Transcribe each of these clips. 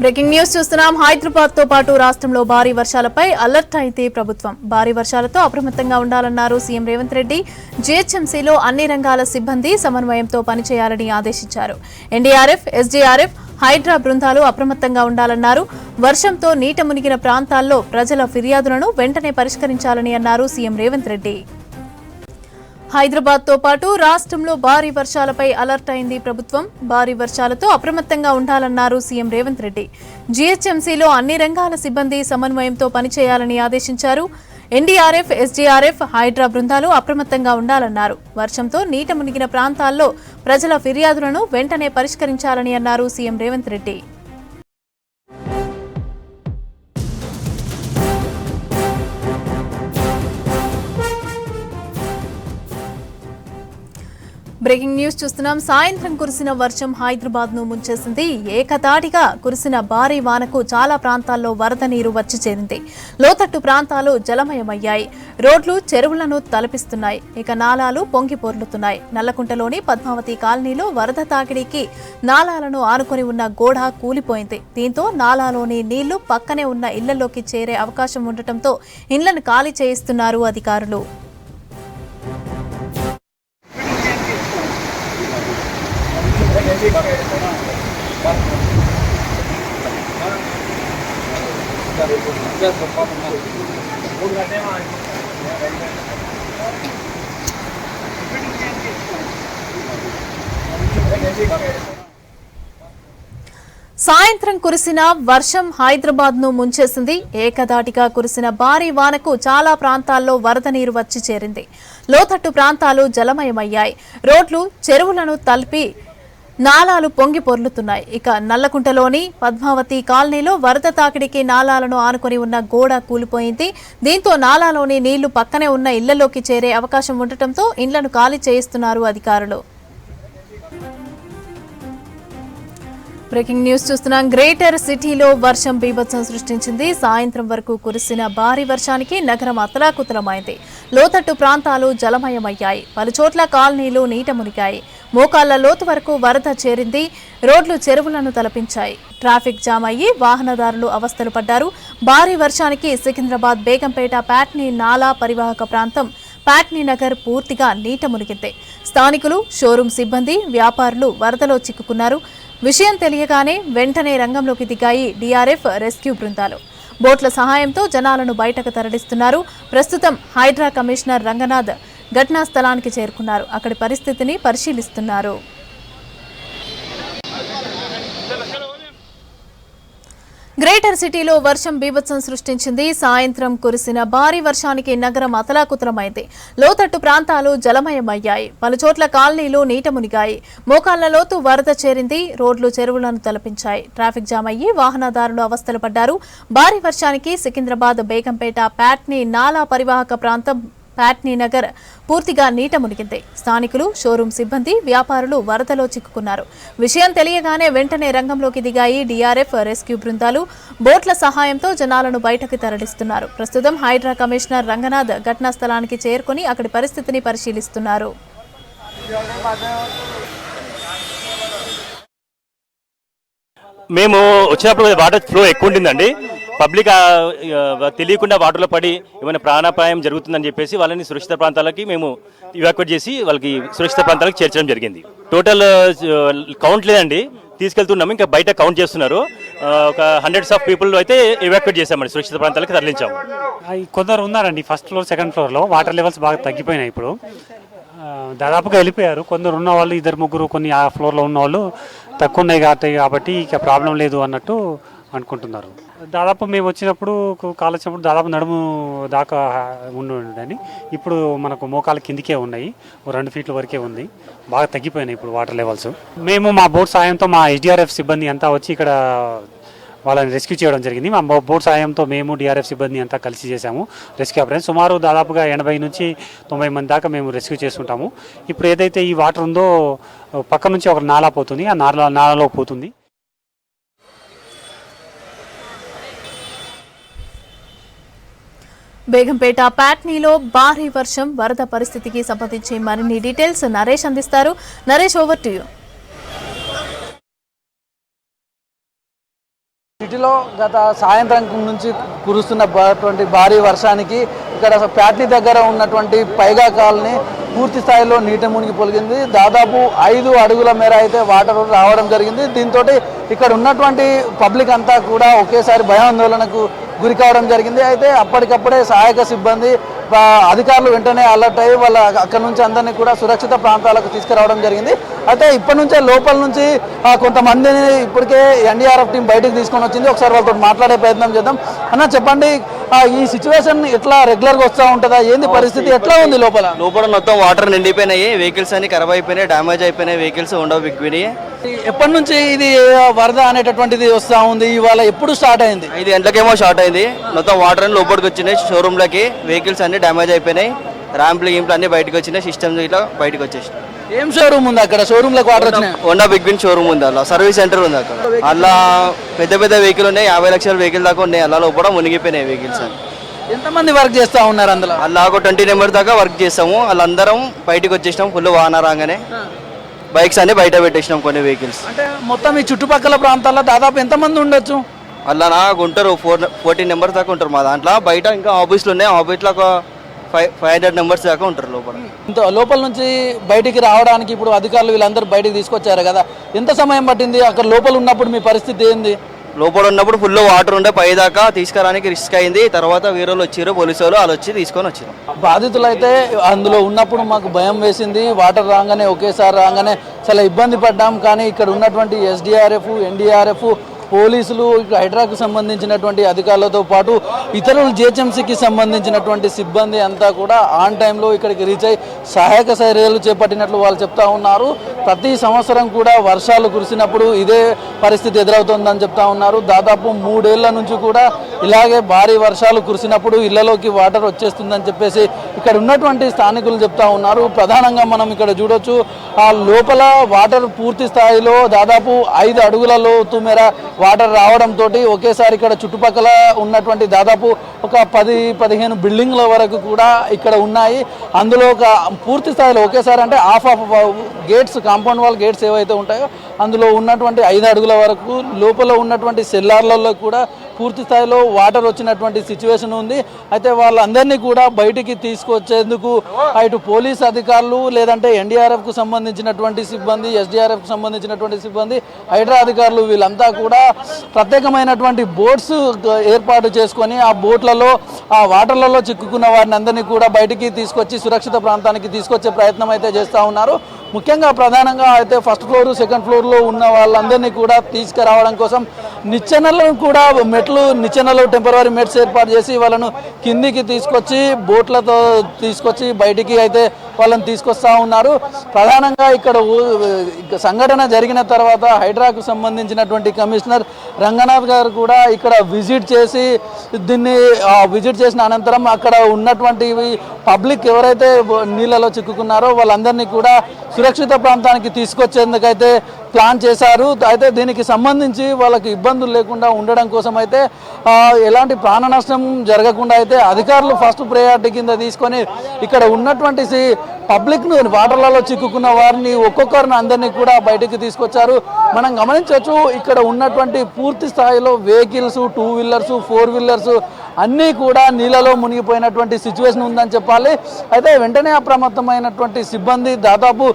Breaking news చూస్తున్నాం. హైదరాబాద్ తో పాటు రాష్ట్రంలో భారీ వర్షాలపై అలర్ట్ అయితే ప్రభుత్వం. భారీ వర్షాలతో అప్రమత్తంగా ఉండాలన్నారు సీఎం రేవంత్ రెడ్డి. జీహెచ్ఎంసీలో అన్ని రంగాల సిబ్బంది సమన్వయంతో పనిచేయాలని ఆదేశించారు. ఎన్డీఆర్ఎఫ్, ఎస్డీఆర్ఎఫ్, హైడ్రా బృందాలు అప్రమత్తంగా ఉండాలన్నారు. వర్షంతో నీట మునిగిన ప్రాంతాల్లో ప్రజల ఫిర్యాదులను వెంటనే పరిష్కరించాలని అన్నారు సీఎం రేవంత్ రెడ్డి. హైదరాబాద్ తో పాటు రాష్ట్రంలో భారీ వర్షాలపై అలర్ట్ అయింది ప్రభుత్వం. భారీ వర్షాలతో అప్రమత్తంగా ఉండాలన్నారు సీఎం రేవంత్ రెడ్డి. జీహెచ్ఎంసీలో అన్ని రంగాల సిబ్బంది సమన్వయంతో పనిచేయాలని ఆదేశించారు. ఎన్డీఆర్ఎఫ్, ఎస్డీఆర్ఎఫ్, హైడ్రా బృందాలు అప్రమత్తంగా ఉండాలన్నారు. వర్షంతో నీట మునిగిన ప్రాంతాల్లో ప్రజల ఫిర్యాదులను వెంటనే పరిష్కరించాలని అన్నారు CM Revanth Reddy. Breaking news చూస్తున్నాం. సాయంత్రం కురిసిన వర్షం హైదరాబాద్ ను ముంచేసింది. ఏకతాటిగా కురిసిన భారీ వానకు చాలా ప్రాంతాల్లో వరద నీరు వచ్చి చేరింది. లోతట్టు ప్రాంతాలు జలమయమయ్యాయి. రోడ్లు, చెరువులను తలపిస్తున్నాయి. ఇక నాలాలు పొంగి పొర్లుతున్నాయి. నల్లకుంటలోని పద్మావతి కాలనీలో వరద తాకిడికి నాలాలను ఆనుకొని ఉన్న గోడ కూలిపోయింది. దీంతో నాలాలోని నీళ్లు పక్కనే ఉన్న ఇళ్లలోకి చేరే అవకాశం ఉండటంతో ఇళ్లను ఖాళీ చేయిస్తున్నారు అధికారులు. సాయంత్రం కురిసిన వర్షం హైదరాబాద్ ను ముంచేసింది. ఏకదాటిగా కురిసిన భారీ వానకు చాలా ప్రాంతాల్లో వరద నీరు వచ్చి చేరింది. లోతట్టు ప్రాంతాలు జలమయమయ్యాయి. రోడ్లు, చెరువులను తలిపి నాలాలు పొంగి పొర్లుతున్నాయి. ఇక నల్లకుంటలోని పద్మావతి కాలనీలో వరద తాకిడికి నాలాలను ఆనుకొని ఉన్న గోడ కూలిపోయింది. దీంతో నాలాలోని నీళ్లు పక్కనే ఉన్న ఇళ్లలోకి చేరే అవకాశం ఉండటంతో ఇళ్లను ఖాళీ చేయిస్తున్నారు అధికారులు. బ్రేకింగ్ న్యూస్ చూస్తున్నాం. గ్రేటర్ సిటీలో వర్షం బీభత్సం సృష్టించింది. సాయంత్రం వరకు కురిసిన భారీ వర్షానికి నగరం అతలాకుతలమైంది. లోతట్టు ప్రాంతాలు జలమయమయ్యాయి. పలుచోట్ల కాలనీలు నీట మునిగాయి. మోకాళ్ల లోతు వరకు వరద చేరింది. రోడ్లు, చెరువులను తలపించాయి. ట్రాఫిక్ జామ్ అయ్యి వాహనదారులు అవస్థలు పడ్డారు. భారీ వర్షానికి సికింద్రాబాద్, బేగంపేట, ప్యాట్నీ నాలా పరివాహక ప్రాంతం, ప్యాట్నీ నగర్ పూర్తిగా నీట మునిగింది. స్థానికులు, షోరూం సిబ్బంది, వ్యాపారులు వరదలో చిక్కుకున్నారు. విషయం తెలియగానే వెంటనే రంగంలోకి దిగాయి డీఆర్ఎఫ్, రెస్క్యూ బృందాలు. బోట్ల సహాయంతో జనాలను బయటకు తరలిస్తున్నారు. ప్రస్తుతం హైడ్రా కమిషనర్ రంగనాథ్ ఘటనా స్థలానికి చేరుకున్నారు. అక్కడి పరిస్థితిని పరిశీలిస్తున్నారు. గ్రేటర్ సిటీలో వర్షం బీభత్సం సృష్టించింది. సాయంత్రం కురిసిన భారీ వర్షానికి నగరం అతలాకుతలమైంది. లోతట్టు ప్రాంతాలు జలమయమయ్యాయి. పలుచోట్ల కాలనీలు నీట మునిగాయి. మోకాళ్ల లోతు వరద చేరింది. రోడ్లు, చెరువులను తలపించాయి. ట్రాఫిక్ జామ్ అయ్యి వాహనదారులు అవస్థలు పడ్డారు. భారీ వర్షానికి సికింద్రాబాద్, బేగంపేట, ప్యాట్నీ నాలా పరివాహక ప్రాంతం, ప్యాట్నీ నగర్ పూర్తిగా నీట మునిగింది. స్థానికులు, షోరూం సిబ్బంది, వ్యాపారులు వరదలో చిక్కుకున్నారు. విషయం తెలియగానే వెంటనే రంగంలోకి దిగాయి డీఆర్ఎఫ్, రెస్క్యూ బృందాలు. బోట్ల సహాయంతో జనాలను బయటకు తరలిస్తున్నారు. ప్రస్తుతం హైడ్రా కమిషనర్ రంగనాథ్ ఘటనా స్థలానికి చేరుకుని అక్కడి పరిస్థితిని పరిశీలిస్తున్నారు. మేము వచ్చినప్పుడు వాటర్ ఫ్లో ఎక్కువ ఉంటుందండి. పబ్లిక్ తెలియకుండా వాటర్లో పడి ఏమైనా ప్రాణాపాయం జరుగుతుందని చెప్పేసి వాళ్ళని సురక్షిత ప్రాంతాలకి మేము ఇవాక్యుయేట్ చేసి వాళ్ళకి సురక్షిత ప్రాంతాలకు చేర్చడం జరిగింది. టోటల్ కౌంట్ లేదండి, తీసుకెళ్తున్నాము. ఇంకా బయట కౌంట్ చేస్తున్నారు. ఒక హండ్రెడ్స్ ఆఫ్ పీపుల్ అయితే ఇవాక్యుయేట్ చేసామండి, సురక్షిత ప్రాంతాలకు తరలించాము. కొందరు ఉన్నారండి ఫస్ట్ ఫ్లోర్, సెకండ్ ఫ్లోర్లో వాటర్ లెవెల్స్ బాగా తగ్గిపోయినాయి. ఇప్పుడు దాదాపుగా వెళ్ళిపోయారు. కొందరు ఉన్న వాళ్ళు, ఇద్దరు ముగ్గురు కొన్ని ఆ ఫ్లోర్లో ఉన్న వాళ్ళు తక్కువ ఉన్నాయి కాబట్టి ఇక ప్రాబ్లం లేదు అన్నట్టు అనుకుంటున్నారు. దాదాపు మేము వచ్చినప్పుడు కాలొచ్చినప్పుడు దాదాపు నడుము దాకా ఉండని, ఇప్పుడు మనకు మోకాల కిందికే ఉన్నాయి. 2 ఫీట్ల వరకే ఉంది. బాగా తగ్గిపోయినాయి ఇప్పుడు వాటర్ లెవెల్స్. మేము మా బోట్ సాయంతో మా ఎస్డీఆర్ఎఫ్ సిబ్బంది అంతా వచ్చి ఇక్కడ వాళ్ళని రెస్క్యూ చేయడం జరిగింది. మా బోట్ సాయంతో మేము డీఆర్ఎఫ్ సిబ్బంది అంతా కలిసి చేశాము రెస్క్యూ ఆపరేషన్. సుమారు దాదాపుగా 80 నుంచి 90 మంది దాకా మేము రెస్క్యూ చేసుకుంటాము. ఇప్పుడు ఏదైతే ఈ వాటర్ ఉందో పక్క నుంచి ఒక నాలా పోతుంది, ఆ నాలాలో పోతుంది. బేగంపేట, ప్యాట్నీలో భారీ వర్షం, వరద పరిస్థితికి సంబంధించి మరిన్ని డీటెయిల్స్ నరేష్ అందిస్తారు. Naresh, over to you. సిటీలో గత సాయంత్రం నుంచి కురుస్తున్నటువంటి భారీ వర్షానికి ఇక్కడ ప్యాట్నీ దగ్గర ఉన్నటువంటి పైగా కాలనీ పూర్తి స్థాయిలో నీట మునిగి పొలిగింది. దాదాపు 5 అడుగుల మేర అయితే వాటర్ రావడం జరిగింది. దీంతో ఇక్కడ ఉన్నటువంటి పబ్లిక్ అంతా కూడా ఒకేసారి భయాందోళనకు గురి కావడం జరిగింది. అయితే అప్పటికప్పుడే సహాయక సిబ్బంది అధికారులు వెంటనే అలర్ట్ అయ్యి వాళ్ళ అక్కడ నుంచి అందరినీ కూడా సురక్షిత ప్రాంతాలకు తీసుకురావడం జరిగింది. అయితే ఇప్పటి నుంచే లోపల నుంచి కొంతమందిని ఇప్పటికే ఎన్డీఆర్ఎఫ్ టీం బయటకు తీసుకొని వచ్చింది. ఒకసారి వాళ్ళతో మాట్లాడే ప్రయత్నం చేద్దాం. అన్న చెప్పండి, ఈ సిచ్యువేషన్ ఎట్లా రెగ్యులర్గా వస్తూ ఉంటుందా, ఏంది పరిస్థితి, ఎట్లా ఉంది లోపల? లోపల మొత్తం వాటర్ నిండిపోయినాయి, వెహికల్స్ అన్ని ఖరాబ్ అయిపోయినాయి, డ్యామేజ్ అయిపోయినాయి, వెహికల్స్ ఉండవు బిగ్విని. ఎప్పటి నుంచి ఇది వరద అనేటటువంటిది వస్తూ ఉంది? ఇవాళ ఎప్పుడు స్టార్ట్ అయింది? 5 గంటలకేమో స్టార్ట్ అయింది. మొత్తం వాటర్ అన్ని లోపలికి వచ్చినాయి షోరూమ్లకి, వెహికల్స్ అన్ని డ్యామేజ్ అయిపోయినాయి, ర్యాంప్లు గింప్లు అన్ని బయటకు వచ్చినాయి, సిస్టమ్స్ ఇట్లా బయటకు వచ్చేసి. ఏం షోరూమ్ ఉంది అక్కడ? షోరూమ్లకు వాటర్ వచ్చినాయి? హోండా బిగ్విన్ షోరూమ్ ఉంది, అలా సర్వీస్ సెంటర్ ఉంది అక్కడ. అలా పెద్ద పెద్ద వెహికల్ ఉన్నాయి, 50 లక్షల వెహికల్ దాకా ఉన్నాయి. అలా లోపల మునిగిపోయినాయి వెహికల్స్ అని. ఎంతమంది వర్క్ చేస్తూ ఉన్నారు అందులో? అలా ఒక 20 నెంబర్ దాకా వర్క్ చేస్తాము. వాళ్ళందరం బయటకు వచ్చేసినాం, ఫుల్ వాన రాగానే బైక్స్ అన్ని బయట పెట్టేసినాం కొన్ని వెహికల్స్. అంటే మొత్తం ఈ చుట్టుపక్కల ప్రాంతాల్లో దాదాపు ఎంతమంది ఉండొచ్చు? అలా నాకు ఉంటారు 14 నెంబర్స్ దాకా ఉంటారు మా దాంట్లో. బయట ఇంకా ఆఫీస్లు ఉన్నాయి, ఆఫీస్లో ఒక 500 నెంబర్స్ దాకా ఉంటారు లోపల. ఇంత లోపల నుంచి బయటికి రావడానికి ఇప్పుడు అధికారులు వీళ్ళందరూ బయటికి తీసుకొచ్చారు కదా, ఎంత సమయం పట్టింది? అక్కడ లోపల ఉన్నప్పుడు మీ పరిస్థితి ఏంది? లోపల ఉన్నప్పుడు ఫుల్ వాటర్ ఉండే, పై దాకా తీసుకురానికి రిస్క్ అయింది. తర్వాత వేరే వాళ్ళు వచ్చారు, పోలీసు వాళ్ళు వచ్చి తీసుకొని వచ్చారు. బాధితులు అయితే అందులో ఉన్నప్పుడు మాకు భయం వేసింది, వాటర్ రాగానే ఒకేసారి రాగానే చాలా ఇబ్బంది పడ్డాం. కానీ ఇక్కడ ఉన్నటువంటి ఎస్డీఆర్ఎఫ్, ఎన్డీఆర్ఎఫ్, పోలీసులు, హైడ్రాకు సంబంధించినటువంటి అధికారులతో పాటు ఇతరులు జిహెచ్ఎంసీకి సంబంధించినటువంటి సిబ్బంది అంతా కూడా ఆన్ టైంలో ఇక్కడికి రీచ్ అయ్యి సహాయక చర్యలు చేపట్టినట్లు వాళ్ళు చెప్తా ఉన్నారు. ప్రతి సంవత్సరం కూడా వర్షాలు కురిసినప్పుడు ఇదే పరిస్థితి ఎదురవుతుందని చెప్తా ఉన్నారు. దాదాపు 3 ఏళ్ల నుంచి కూడా ఇలాగే భారీ వర్షాలు కురిసినప్పుడు ఇళ్లలోకి వాటర్ వచ్చేస్తుందని చెప్పేసి ఇక్కడ ఉన్నటువంటి స్థానికులు చెప్తా ఉన్నారు. ప్రధానంగా మనం ఇక్కడ చూడొచ్చు, ఆ లోపల వాటర్ పూర్తి స్థాయిలో దాదాపు 5 అడుగుల లోతు మేర వాటర్ రావడంతో ఒకేసారి ఇక్కడ చుట్టుపక్కల ఉన్నటువంటి దాదాపు ఒక 10-15 బిల్డింగ్ల వరకు కూడా ఇక్కడ ఉన్నాయి. అందులో ఒక పూర్తి స్థాయిలో ఒకేసారి అంటే half gates, compound wall gates ఏవైతే ఉంటాయో అందులో ఉన్నటువంటి 5 అడుగుల వరకు లోపల ఉన్నటువంటి సెల్లార్లలో కూడా పూర్తి స్థాయిలో వాటర్ వచ్చినటువంటి సిచ్యువేషన్ ఉంది. అయితే వాళ్ళందరినీ కూడా బయటికి తీసుకొచ్చేందుకు ఇటు పోలీస్ అధికారులు, లేదంటే ఎన్డీఆర్ఎఫ్కు సంబంధించినటువంటి సిబ్బంది, ఎస్డీఆర్ఎఫ్కు సంబంధించినటువంటి సిబ్బంది, హైడ్రా అధికారులు వీళ్ళంతా కూడా ప్రత్యేకమైనటువంటి బోట్స్ ఏర్పాటు చేసుకొని ఆ బోట్లలో, ఆ వాటర్లలో చిక్కుకున్న వారిని అందరినీ కూడా బయటికి తీసుకొచ్చి సురక్షిత ప్రాంతానికి తీసుకొచ్చే ప్రయత్నం అయితే చేస్తూ ఉన్నారు. ముఖ్యంగా ప్రధానంగా అయితే ఫస్ట్ ఫ్లోర్, సెకండ్ ఫ్లోర్లో ఉన్న వాళ్ళందరినీ కూడా తీసుకురావడం కోసం నిచ్చెనలను కూడా నిచ్చెనలు టెంపరరీ మెట్స్ ఏర్పాటు చేసి వాళ్ళను కిందికి తీసుకొచ్చి బోట్లతో తీసుకొచ్చి బయటికి అయితే వాళ్ళని తీసుకొస్తా ఉన్నారు. ప్రధానంగా ఇక్కడ సంఘటన జరిగిన తర్వాత హైడ్రాకు సంబంధించినటువంటి కమిషనర్ రంగనాథ్ గారు కూడా ఇక్కడ విజిట్ చేసి దీన్ని విజిట్ చేసిన అనంతరం అక్కడ ఉన్నటువంటి పబ్లిక్ ఎవరైతే నీళ్ళలో చిక్కుకున్నారో వాళ్ళందరినీ కూడా సురక్షిత ప్రాంతానికి తీసుకొచ్చేందుకైతే ప్లాన్ చేశారు. అయితే దీనికి సంబంధించి వాళ్ళకి ఇబ్బందులు లేకుండా ఉండడం కోసం అయితే ఎలాంటి ప్రాణ నష్టం జరగకుండా అయితే అధికారులు ఫస్ట్ ప్రయారిటీ కింద తీసుకొని ఇక్కడ ఉన్నటువంటి పబ్లిక్ను, వాటర్లలో చిక్కుకున్న వారిని ఒక్కొక్కరిని అందరినీ కూడా బయటికి తీసుకొచ్చారు. మనం గమనించవచ్చు, ఇక్కడ ఉన్నటువంటి పూర్తి స్థాయిలో వెహికల్స్, 2 వీలర్స్, 4 వీలర్స్ అన్నీ కూడా నీళ్ళలో మునిగిపోయినటువంటి సిచ్యువేషన్ ఉందని చెప్పాలి. అయితే వెంటనే అప్రమత్తమైనటువంటి సిబ్బంది దాదాపు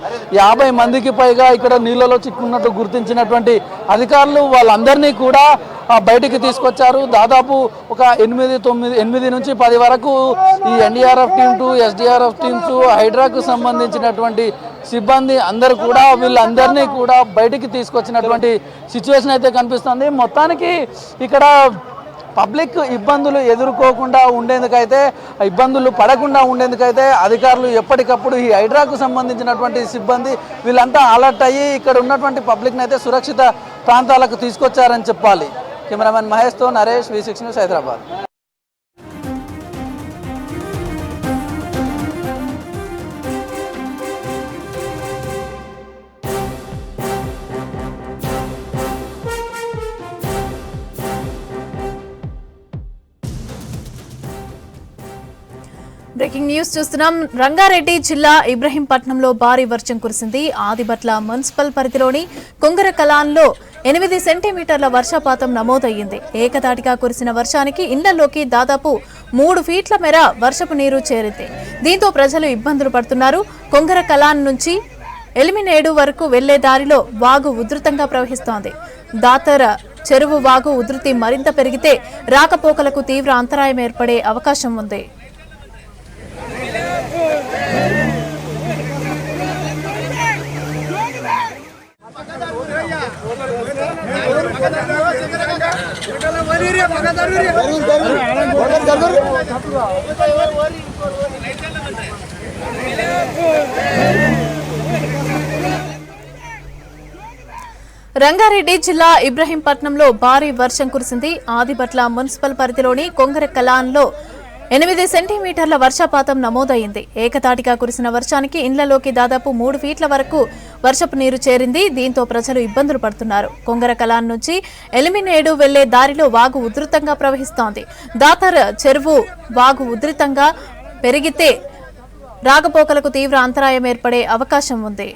50 మందికి పైగా ఇక్కడ నీళ్ళలో చిక్కున్నట్టు గుర్తించినటువంటి అధికారులు వాళ్ళందరినీ కూడా బయటికి తీసుకొచ్చారు. దాదాపు ఒక 8 నుంచి 10 వరకు ఈ NDRF team to SDRF teams, హైడ్రాకు సంబంధించినటువంటి సిబ్బంది అందరూ కూడా వీళ్ళందరినీ కూడా బయటికి తీసుకొచ్చినటువంటి సిచ్యువేషన్ అయితే కనిపిస్తుంది. మొత్తానికి ఇక్కడ పబ్లిక్ ఇబ్బందులు ఎదుర్కోకుండా ఉండేందుకైతే, ఇబ్బందులు పడకుండా ఉండేందుకైతే అధికారులు ఎప్పటికప్పుడు ఈ హైడ్రాకు సంబంధించినటువంటి సిబ్బంది వీళ్ళంతా అలర్ట్ అయ్యి ఇక్కడ ఉన్నటువంటి పబ్లిక్ని అయితే సురక్షిత ప్రాంతాలకు తీసుకొచ్చారని చెప్పాలి. కెమెరామెన్ మహేష్తో Naresh, V6 news, Hyderabad. Breaking news చూస్తున్నాం. రంగారెడ్డి జిల్లా ఇబ్రహీంపట్నంలో భారీ వర్షం కురిసింది. ఆదిబట్ల మున్సిపల్ పరిధిలోని కొంగరకలాన్లో 8 సెంటీమీటర్ల వర్షపాతం నమోదయ్యింది. ఏకతాటిగా కురిసిన వర్షానికి ఇళ్లలోకి దాదాపు 3 ఫీట్ల మేర వర్షపు నీరు చేరింది. దీంతో ప్రజలు ఇబ్బందులు పడుతున్నారు. కొంగర కలాన్ నుంచి ఎలిమినేడు వరకు వెళ్లే దారిలో వాగు ఉధృతంగా ప్రవహిస్తోంది. దాతర చెరువు వాగు ఉధృతి మరింత పెరిగితే రాకపోకలకు తీవ్ర అంతరాయం ఏర్పడే అవకాశం ఉంది. రంగారెడ్డి జిల్లా ఇబ్రహీంపట్నంలో భారీ వర్షం కురిసింది. ఆదిబట్ల మున్సిపల్ పరిధిలోని కొంగర కలాన్లో 8 సెంటీమీటర్ల వర్షపాతం నమోదైంది. ఏకతాటిగా కురిసిన వర్షానికి ఇండ్లలోకి దాదాపు 3 ఫీట్ల వరకు వర్షపు నీరు చేరింది. దీంతో ప్రజలు ఇబ్బందులు పడుతున్నారు. కొంగర కలాన్ నుంచి ఎలిమినేడు వెళ్లే దారిలో వాగు ఉధృతంగా ప్రవహిస్తోంది. దాతర్ చెరువు వాగు ఉధృతంగా పెరిగితే రాకపోకలకు తీవ్ర అంతరాయం ఏర్పడే అవకాశం ఉంది.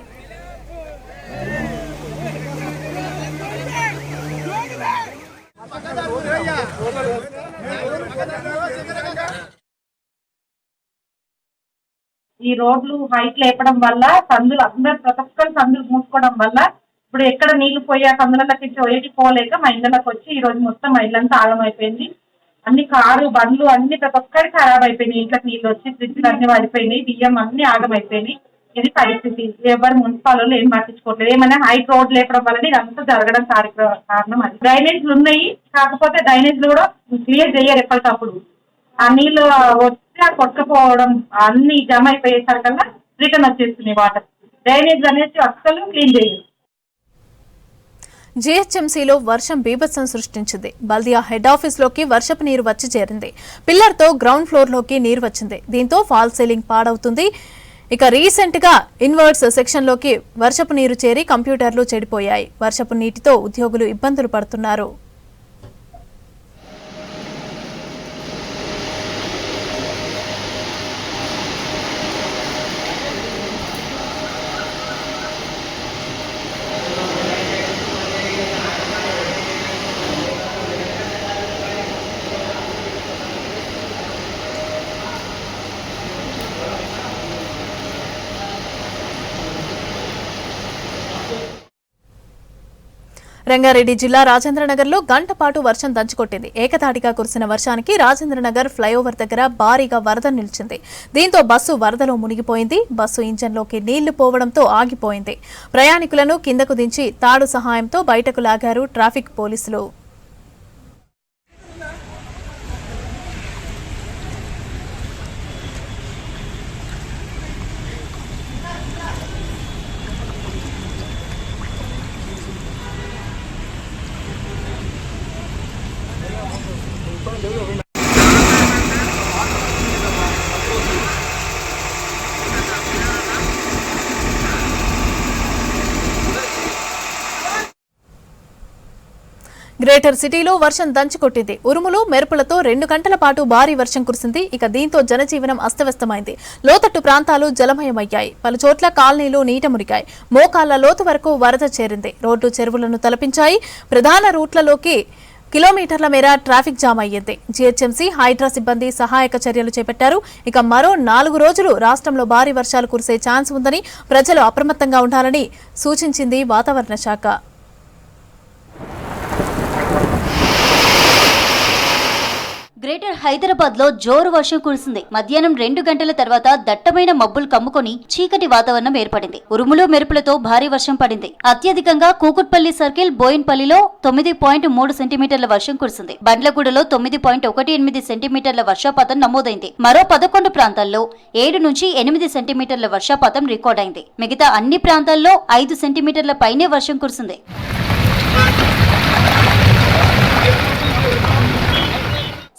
ఈ రోడ్లు హైట్ లేపడం వల్ల సందులు అందరు ప్రతి ఒక్కరు సందులు మూసుకోవడం వల్ల ఇప్పుడు ఎక్కడ నీళ్లు పోయా సందులకి పోయేటి పోలేక మా ఇళ్ళకి వచ్చి ఈ రోజు మొత్తం మా ఇల్లంతా ఆగమైపోయింది. అన్ని కారు బండ్లు అన్ని ప్రతి ఒక్కరికి ఖరాబ్ అయిపోయినాయి. ఇంట్లోకి నీళ్ళు వచ్చి ఫ్రిడ్జ్లు అన్ని వాడిపోయినాయి. బియ్యం అన్ని ఆగమైపోయినాయి. ఇది పరిస్థితి. ఎవరు మున్సిపల్ వాళ్ళు ఏం పట్టించుకోవట్లేదు. ఏమైనా హైట్ రోడ్ లేపడం వల్ల ఇదంతా జరగడం కారణం అది. డ్రైనేజ్లు ఉన్నాయి, కాకపోతే డ్రైనేజ్లు కూడా క్లియర్ చేయరు ఎప్పటికప్పుడు. ఆ నీళ్ళు వచ్చి కొట్టుకుపోవడం అన్ని జమ అయిపోయేసరికల్లా రిటర్న్ వచ్చేస్తున్నాయి వాటర్. డ్రైనేజ్ అనేది అస్సలు క్లీన్ చేయరు. జీహెచ్ఎంసీలో వర్షం బీభత్సం సృష్టించింది. బల్దియా హెడ్ ఆఫీస్లోకి వర్షపు నీరు వచ్చి చేరింది. పిల్లర్తో గ్రౌండ్ ఫ్లోర్లోకి నీరు వచ్చింది. దీంతో ఫాల్ సీలింగ్ పాడవుతుంది. ఇక రీసెంట్ గా ఇన్వర్ట్స్ సెక్షన్లోకి వర్షపు నీరు చేరి కంప్యూటర్లు చెడిపోయాయి. వర్షపు నీటితో ఉద్యోగులు ఇబ్బందులు పడుతున్నారు. రంగారెడ్డి జిల్లా రాజేంద్రనగర్లో గంట పాటు వర్షం దంచుకొట్టింది. ఏకతాటిగా కురిసిన వర్షానికి రాజేంద్రనగర్ ఫ్లైఓవర్ దగ్గర భారీగా వరద నిలిచింది. దీంతో బస్సు వరదలో మునిగిపోయింది. బస్సు ఇంజన్లోకి నీళ్లు పోవడంతో ఆగిపోయింది. ప్రయాణికులను కిందకు దించి తాడు సహాయంతో బయటకు లాగారు ట్రాఫిక్ పోలీసులు. గ్రేటర్ సిటీలో వర్షం దంచుకొట్టింది. ఉరుములు మెరుపులతో 2 గంటల పాటు భారీ వర్షం కురిసింది. ఇక దీంతో జనజీవనం అస్తవ్యస్తమైంది. లోతట్టు ప్రాంతాలు జలమయమయ్యాయి. పలుచోట్ల కాలనీలు నీట మునిగాయి. మోకాళ్ల లోతు వరకు వరద చేరింది. రోడ్డు చెరువులను తలపించాయి. ప్రధాన రూట్లలోకి కిలోమీటర్ల మేర ట్రాఫిక్ జామ్ అయ్యింది. జీహెచ్ఎంసీ హైడ్రా సిబ్బంది సహాయక చర్యలు చేపట్టారు. ఇక మరో 4 రోజులు రాష్ట్రంలో భారీ వర్షాలు కురిసే ఛాన్స్ ఉందని ప్రజలు అప్రమత్తంగా ఉండాలని సూచించింది వాతావరణ శాఖ. గ్రేటర్ హైదరాబాద్ లో జోరు వర్షం కురిసింది. మధ్యాహ్నం 2 గంటల తర్వాత దట్టమైన మబ్బులు కమ్ముకొని చీకటి వాతావరణం ఏర్పడింది. ఉరుములు మెరుపులతో భారీ వర్షం పడింది. అత్యధికంగా కూకుట్పల్లి సర్కిల్ బోయిన్పల్లిలో 9.3 సెంటీమీటర్ల వర్షం కురిసింది. బండ్లగూడలో 9.18 సెంటీమీటర్ల వర్షపాతం నమోదైంది. మరో 11 ప్రాంతాల్లో 7 నుంచి 8 సెంటీమీటర్ల వర్షపాతం రికార్డైంది. మిగతా అన్ని ప్రాంతాల్లో 5 సెంటీమీటర్ల పైనే వర్షం కురిసింది.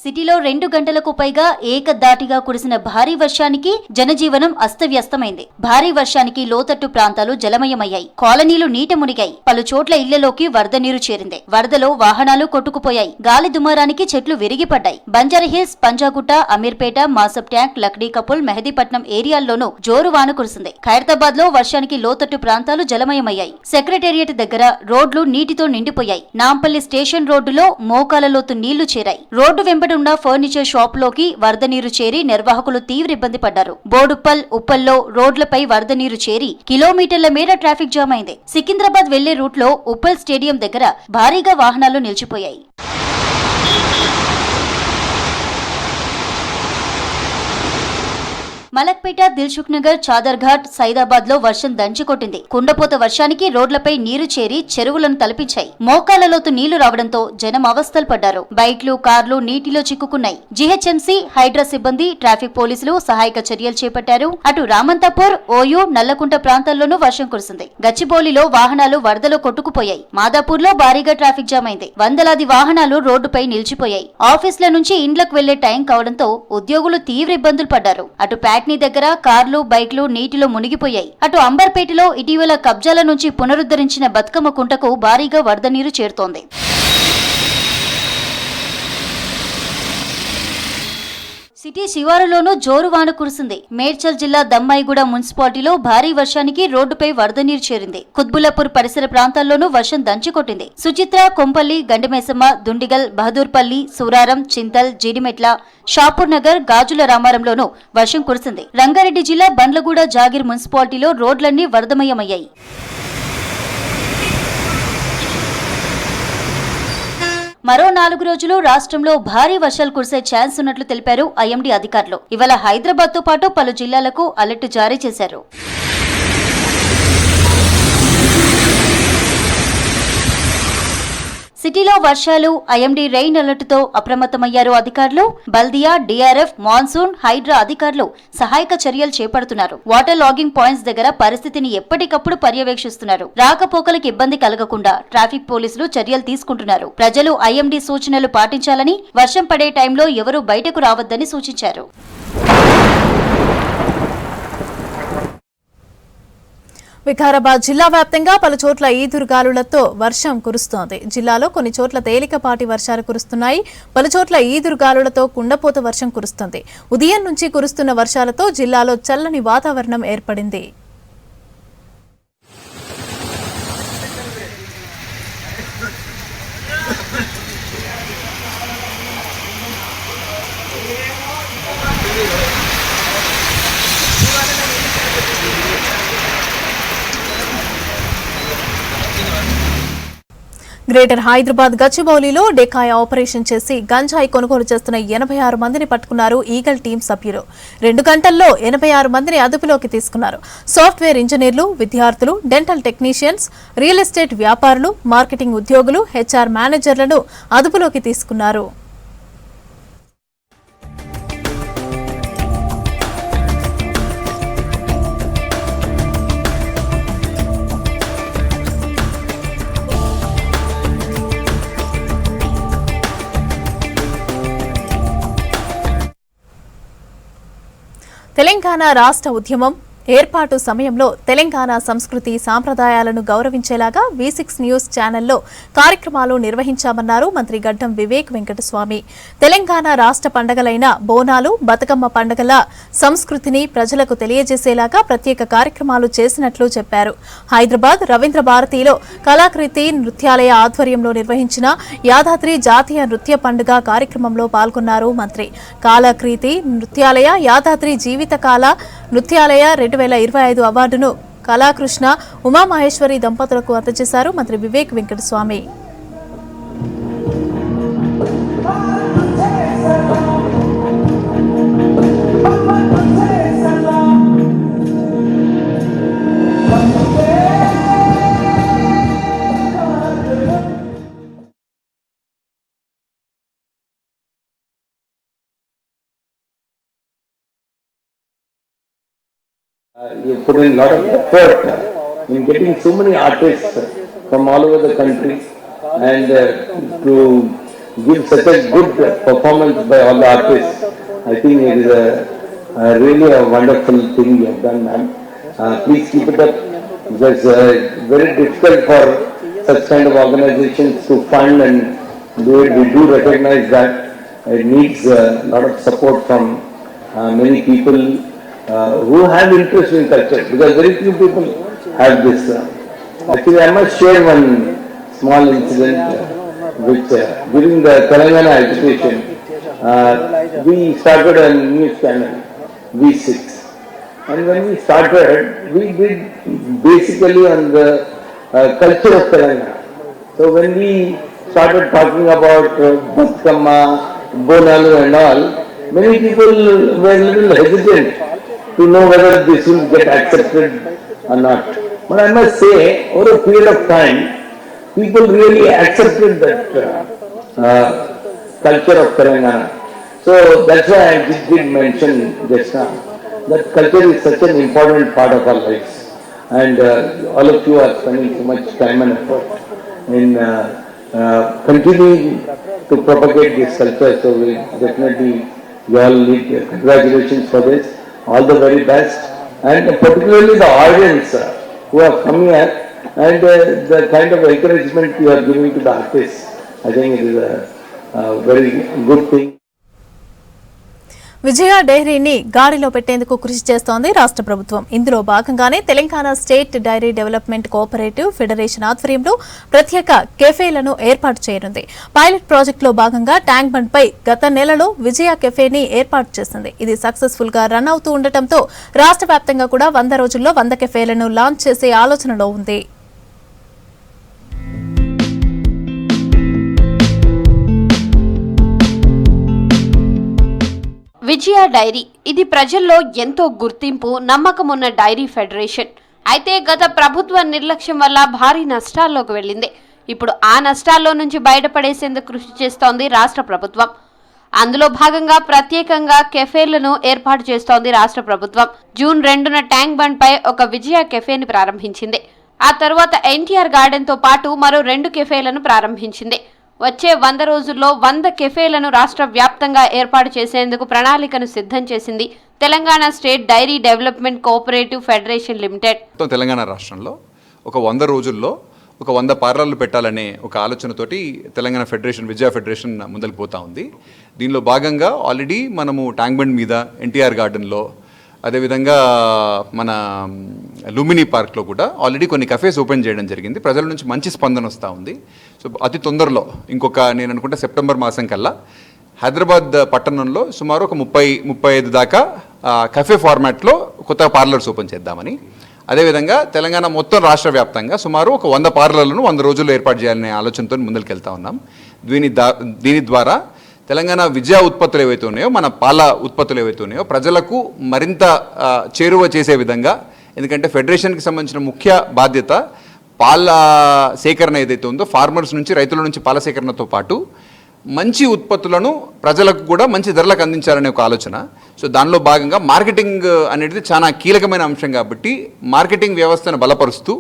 సిటీలో 2 గంటలకు పైగా ఏకధాటిగా కురిసిన భారీ వర్షానికి జనజీవనం అస్తవ్యస్తమైంది. భారీ వర్షానికి లోతట్టు ప్రాంతాలు జలమయమయ్యాయి. కాలనీలు నీట మునిగాయి. పలు చోట్ల ఇళ్లలోకి వరద నీరు చేరింది. వరదలో వాహనాలు కొట్టుకుపోయాయి. గాలి దుమారానికి చెట్లు విరిగిపడ్డాయి. బంజారాహిల్స్, పంజాగుట్ట, అమీర్పేట, మాసబ్ ట్యాంక్, లక్డీ కపుల్, మెహదీపట్నం ఏరియాల్లోనూ జోరు వాన కురిసింది. ఖైరతాబాద్ లో వర్షానికి లోతట్టు ప్రాంతాలు జలమయమయ్యాయి. సెక్రటేరియట్ దగ్గర రోడ్లు నీటితో నిండిపోయాయి. నాంపల్లి స్టేషన్ రోడ్డులో మోకాలలోతు నీళ్లు చేరాయి. రోడ్డు వెంబడి ఉన్న ఫర్నిచర్ షాప్ లోకి వరద నీరు చేరి నిర్వాహకులు తీవ్ర ఇబ్బంది పడ్డారు. బోడుప్పల్, ఉప్పల్లో రోడ్లపై వరద నీరు చేరి కిలోమీటర్ల మేర ట్రాఫిక్ జామ్ అయింది. సికింద్రాబాద్ వెళ్లే రూట్ లో ఉప్పల్ స్టేడియం దగ్గర భారీగా వాహనాలు నిలిచిపోయాయి. మలక్పేట, దిల్సుఖ్ నగర్, చాదర్ఘాట్, సైదాబాద్ లో వర్షం దంచికొట్టింది. కుండపోత వర్షానికి రోడ్లపై నీరు చేరి చెరువులను తలపించాయి. మోకాలలోతు నీళ్లు రావడంతో జనం అవస్థలు పడ్డారు. బైక్లు, కార్లు నీటిలో చిక్కుకున్నాయి. జీహెచ్ఎంసీ, హైడ్రా సిబ్బంది, ట్రాఫిక్ పోలీసులు సహాయక చర్యలు చేపట్టారు. అటు రామంతపూర్, ఓయూ, నల్లకుంట ప్రాంతాల్లోనూ వర్షం కురిసింది. గచ్చిబౌలిలో వాహనాలు వరదలో కొట్టుకుపోయాయి. మాదాపూర్ లో భారీగా ట్రాఫిక్ జామ్ అయింది. వందలాది వాహనాలు రోడ్డుపై నిలిచిపోయాయి. ఆఫీసుల నుంచి ఇండ్లకు వెళ్లే టైం కావడంతో ఉద్యోగులు తీవ్ర ఇబ్బందులు పడ్డారు. అటు ప్యాట్నీ దగ్గర కార్లు, బైక్లు నీటిలో మునిగిపోయాయి. అటు అంబర్పేటలో ఇటీవల కబ్జాల నుంచి పునరుద్ధరించిన బతుకమ్మ కుంటకు భారీగా వరద నీరు చేరుతోంది. సిటీ శివారులోనూ జోరు వాన కురిసింది. మేడ్చల్ జిల్లా దమ్మాయిగూడ మున్సిపాలిటీలో భారీ వర్షానికి రోడ్డుపై వరద నీరు చేరింది. కుత్బుల్లాపూర్ పరిసర ప్రాంతాల్లోనూ వర్షం దంచికొట్టింది. సుచిత్ర, కొంపల్లి, గండిమైసమ్మ, దుండిగల్, బహదూర్పల్లి, సూరారం, చింతల్, జీడిమెట్ల, షాపూర్ నగర్, గాజుల రామారంలోనూ వర్షం కురిసింది. రంగారెడ్డి జిల్లా బండ్లగూడ, జాగిర్ మున్సిపాలిటీలో రోడ్లన్నీ వరదమయమయ్యాయి. మరో 4 రోజులు రాష్ట్రంలో భారీ వర్షాలు కురిసే ఛాన్స్ ఉన్నట్లు తెలిపారు ఐఎండీ అధికారులు. ఇవాళ హైదరాబాద్ తో పాటు పలు జిల్లాలకు అలర్ట్ జారీ చేశారు. సిటీలో వర్షాలు, ఐఎండీ రెయిన్ అలర్ట్ తో అప్రమత్తమయ్యారు అధికారులు. బల్దియా, డీఆర్ఎఫ్, మాన్సూన్, హైడ్రా అధికారులు సహాయక చర్యలు చేపడుతున్నారు. వాటర్ లాగింగ్ పాయింట్స్ దగ్గర పరిస్థితిని ఎప్పటికప్పుడు పర్యవేక్షిస్తున్నారు. రాకపోకలకు ఇబ్బంది కలగకుండా ట్రాఫిక్ పోలీసులు చర్యలు తీసుకుంటున్నారు. ప్రజలు ఐఎండీ సూచనలు పాటించాలని, వర్షం పడే టైంలో ఎవరూ బయటకు రావద్దని సూచించారు. వికారాబాద్ జిల్లా వ్యాప్తంగా పలు చోట్ల ఈదురుగాలులతో వర్షం కురుస్తోంది. జిల్లాలో కొన్ని చోట్ల తేలికపాటి వర్షాలు కురుస్తున్నాయి. పలు చోట్ల ఈదురుగాలులతో కుండపోత వర్షం కురుస్తోంది. ఉదయం నుంచి కురుస్తున్న వర్షాలతో జిల్లాలో చల్లని వాతావరణం ఏర్పడింది. గ్రేటర్ హైదరాబాద్ గచ్చిబౌలిలో డెకాయ్ ఆపరేషన్ చేసి గంజాయి కొనుగోలు చేస్తున్న 86 మందిని పట్టుకున్నారు ఈగల్ టీం సభ్యులు. 2 గంటల్లో 86 మందిని అదుపులోకి తీసుకున్నారు. సాఫ్ట్వేర్ ఇంజనీర్లు, విద్యార్థులు, డెంటల్ టెక్నీషియన్స్, రియల్ ఎస్టేట్ వ్యాపారులు, మార్కెటింగ్ ఉద్యోగులు, హెచ్ఆర్ మేనేజర్లను అదుపులోకి తీసుకున్నారు. తెలంగాణ రాష్ట్ర ఉద్యమం ఏర్పాటు సమయంలో తెలంగాణ సంస్కృతి సాంప్రదాయాలను గౌరవించేలాగా V6 న్యూస్ ఛానల్లో కార్యక్రమాలు నిర్వహించామన్నారు మంత్రి గడ్డం వివేక్ వెంకటస్వామి. తెలంగాణ రాష్ట్ర పండగలైన బోనాలు, బతుకమ్మ పండగల సంస్కృతిని ప్రజలకు తెలియజేసేలాగా ప్రత్యేక కార్యక్రమాలు చేసినట్లు చెప్పారు. హైదరాబాద్ రవీంద్ర భారతిలో కళాకృతి నృత్యాలయ ఆధ్వర్యంలో నిర్వహించిన యాదాద్రి జాతీయ నృత్య పండుగ కార్యక్రమంలో పాల్గొన్నారు మంత్రి. కళాకృతి నృత్యాలయ యాదాద్రి జీవితకాల నృత్యాలయ 2025 అవార్డును కళాకృష్ణ, ఉమామహేశ్వరి దంపతులకు అందజేశారు మంత్రి Vivek Venkataswamy. You put in a lot of effort in getting so many artists from all over the country and to give such a good performance by all the artists. I think it is really a wonderful thing you have done, ma'am. Please keep it up, because it's very difficult for such kind of organizations to fund and do it. We do recognize that it needs a lot of support from many people who have interest in culture, because very few people have this. Actually, I must share one small incident which during the Telangana agitation, we started a news channel, V6. And when we started, we did basically on the culture of Telangana. So when we started talking about Batkama, Bonalu and all, many people were a little hesitant to know whether this will get accepted or not. But I must say, over a period of time, people really accepted that culture of Telangana. So that's why I did mention just now that culture is such an important part of our lives, and all of you are spending so much time and effort in continuing to propagate this culture. So we definitely, you all need congratulations for this. All the very best, and particularly the audience who have come here, and the kind of encouragement you are giving to the artists. I think it is a very good thing. విజయ డైరీని గాడిలో పెట్టేందుకు కృషి చేస్తోంది రాష్ట్ర ప్రభుత్వం. ఇందులో భాగంగానే Telangana state dairy development cooperative federation ఆధ్వర్యంలో ప్రత్యేక కెఫేలను ఏర్పాటు చేయనుంది. పైలట్ ప్రాజెక్టులో భాగంగా ట్యాంక్ బండ్ పై గత నెలలో విజయ కెఫేని ఏర్పాటు చేసింది. ఇది సక్సెస్ఫుల్ గా రన్ అవుతూ ఉండటంతో రాష్ట్ర వ్యాప్తంగా కూడా 100 రోజుల్లో 100 కెఫేలను లాంచ్ చేసే ఆలోచనలో ఉంది. విజయ డైరీ ఇది ప్రజల్లో ఎంతో గుర్తింపు, నమ్మకం ఉన్న డైరీ ఫెడరేషన్. అయితే గత ప్రభుత్వ నిర్లక్ష్యం వల్ల భారీ నష్టాల్లోకి వెళ్ళింది. ఇప్పుడు ఆ నష్టాల్లో నుంచి బయటపడేసేందుకు కృషి చేస్తోంది రాష్ట్ర ప్రభుత్వం. అందులో భాగంగా ప్రత్యేకంగా కెఫేలను ఏర్పాటు చేస్తోంది రాష్ట్ర ప్రభుత్వం. జూన్ 2న ట్యాంక్ బండ్ పై ఒక విజయ కెఫేని ప్రారంభించింది. ఆ తర్వాత ఎన్టీఆర్ గార్డెన్ తో పాటు మరో 2 కెఫేలను ప్రారంభించింది. వచ్చే 100 రోజుల్లో 100 కెఫేలను రాష్ట్ర వ్యాప్తంగా ఏర్పాటు చేసేందుకు ప్రణాళికను సిద్ధం చేసింది Telangana state dairy development cooperative federation limited. Telangana రాష్ట్రంలో ఒక 100 రోజుల్లో ఒక 100 పార్లర్లు పెట్టాలనే ఒక ఆలోచనతోటి తెలంగాణ ఫెడరేషన్, విజయ ఫెడరేషన్ ముందుకు పోతా ఉంది. దీనిలో భాగంగా ఆల్రెడీ మనము ట్యాంక్ బండ్ మీద, ఎన్టీఆర్ గార్డెన్లో, అదేవిధంగా మన లుమినీ పార్క్లో కూడా ఆల్రెడీ కొన్ని కఫేస్ ఓపెన్ చేయడం జరిగింది. ప్రజల నుంచి మంచి స్పందన వస్తూ ఉంది. సో అతి తొందరలో ఇంకొక నేను అనుకుంటే సెప్టెంబర్ మాసం కల్లా హైదరాబాద్ పట్టణంలో సుమారు ఒక 30-35 దాకా కఫే ఫార్మాట్లో కొత్త పార్లర్స్ ఓపెన్ చేద్దామని, అదేవిధంగా తెలంగాణ మొత్తం రాష్ట్ర వ్యాప్తంగా సుమారు ఒక 100 పార్లర్లను 100 రోజుల్లో ఏర్పాటు చేయాలనే ఆలోచనతో ముందుకు వెళ్తా ఉన్నాం. దీని ద్వారా తెలంగాణ విజయ ఉత్పత్తులు ఏవైతే ఉన్నాయో, మన పాల ఉత్పత్తులు ఏవైతే ఉన్నాయో ప్రజలకు మరింత చేరువ చేసే విధంగా, ఎందుకంటే ఫెడరేషన్కి సంబంధించిన ముఖ్య బాధ్యత పాల సేకరణ ఏదైతే ఉందో, ఫార్మర్స్ నుంచి, రైతుల నుంచి పాల సేకరణతో పాటు మంచి ఉత్పత్తులను ప్రజలకు కూడా మంచి ధరలకు అందించాలనే ఒక ఆలోచన. సో దానిలో భాగంగా మార్కెటింగ్ అనేది చాలా కీలకమైన అంశం కాబట్టి మార్కెటింగ్ వ్యవస్థను బలపరుస్తూ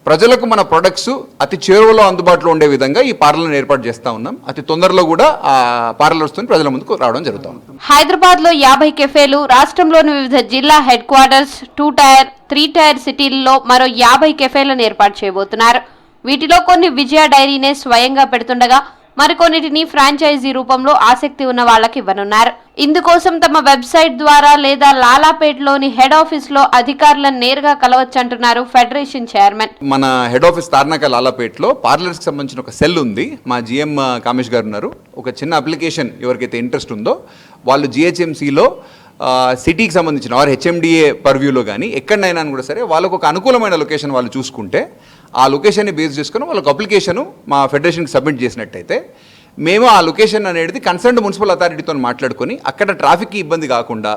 ప్రజలకు మన ప్రొడక్ట్స్ అతి చేరువలో అందుబాటులో ఉండే విధంగా ఈ పార్లర్లను ఏర్పాటు చేస్తూ ఉన్నాం. అతి తొందరలో కూడా ఆ పార్లర్స్తో ప్రజల ముందుకు రావడం జరుగుతుంది. హైదరాబాద్ లో 50 కెఫేలు, రాష్ట్రంలోని వివిధ జిల్లా హెడ్ క్వార్టర్స్, 2 టైర్, 3 టైర్ సిటీల్లో మరో 50 కెఫేలను ఏర్పాటు చేయబోతున్నారు. వీటిలో కొన్ని విజయ డైరీనే స్వయంగా పెడుతుండగా మరికొన్నిటిని ఫ్రాంచైజీ రూపంలో ఆసక్తి ఉన్న వాళ్ళకి ఇవ్వనున్నారు. ఇందుకోసం తమ వెబ్సైట్ ద్వారా లేదా లాలాపేట్లోని హెడ్ ఆఫీస్ లో అధికారులను నేరుగా కలవచ్చంటున్నారు ఫెడరేషన్ చైర్మన్. మన హెడ్ ఆఫీస్ తార్నాక లాలాపేట్లో పార్లర్స్కి సంబంధించిన ఒక సెల్ ఉంది. మా జిఎం కామేష్ గారు ఉన్నారు. ఒక చిన్న అప్లికేషన్ ఎవరికైతే ఇంట్రెస్ట్ ఉందో వాళ్ళు జిహెచ్ఎంసీలో సిటీకి సంబంధించిన ఆర్ హెచ్ఎండిఏ పర్వ్యూలో కానీ ఎక్కడైనా కూడా సరే వాళ్ళకు ఒక అనుకూలమైన లొకేషన్ వాళ్ళు చూసుకుంటే ఆ లొకేషన్ని బేస్ చేసుకుని వాళ్ళకు అప్లికేషను మా ఫెడరేషన్కి సబ్మిట్ చేసినట్టయితే మేము ఆ లొకేషన్ అనేది కన్సర్న్డ్ మున్సిపల్ అథారిటీతో మాట్లాడుకొని అక్కడ ట్రాఫిక్కి ఇబ్బంది కాకుండా,